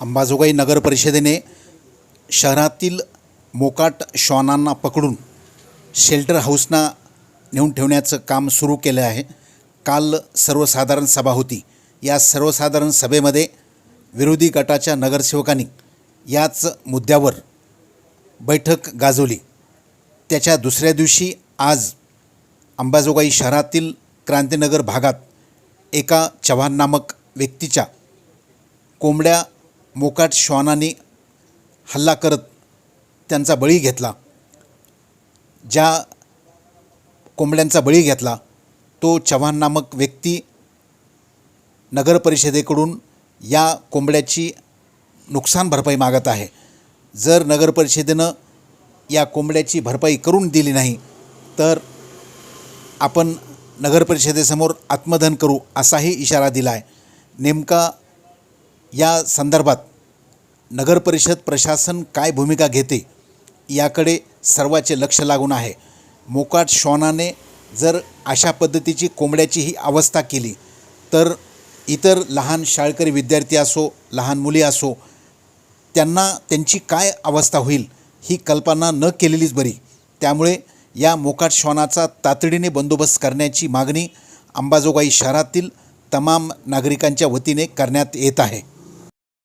अंबाजोगाई नगर परिषदेने शहरातील मोकाट श्वानांना पकडून शेल्टर हाऊसना नेऊन ठेवण्याचं काम सुरू केलं आहे। काल सर्वसाधारण सभा होती। या सर्वसाधारण सभेमध्ये विरोधी गटाच्या नगरसेवकांनी याच मुद्द्यावर बैठक गाजवली। त्याच्या दुसऱ्या दिवशी आज अंबाजोगाई शहरातील क्रांतीनगर भागात एका चव्हाण नामक व्यक्तीच्या कोंबड्या मोकाट श्वानांनी हल्ला करत त्यांचा बळी घेतला। ज्या कोंबड्यांचा बळी घेतला तो चव्हाण नामक व्यक्ती नगर परिषदेकडून या कोंबड्याची नुकसान भरपाई मागत आहे। जर नगर परिषदेनं या कोंबड्याची भरपाई करून दिली नाही तर आपण नगर परिषदेसमोर आत्मदहन करू असाही इशारा दिला आहे। नेमका या संदर्भात नगर परिषद प्रशासन काय भूमिका घेते याकडे सर्वांचे लक्ष लागून आहे। मोकाट श्वानाने जर अशा पद्धतीची कोंबड्याची ही अवस्था केली तर इतर लहान शाळकरी विद्यार्थी असो, लहान मुली असो, त्यांना त्यांची काय अवस्था होईल ही कल्पना न केलेलीच बरी। त्यामुळे या मोकाट श्वानाचा तातडीने बंदोबस्त करण्याची मागणी अंबाजोगाई शहरातील तमाम नागरिकांच्या वतीने करण्यात येत आहे।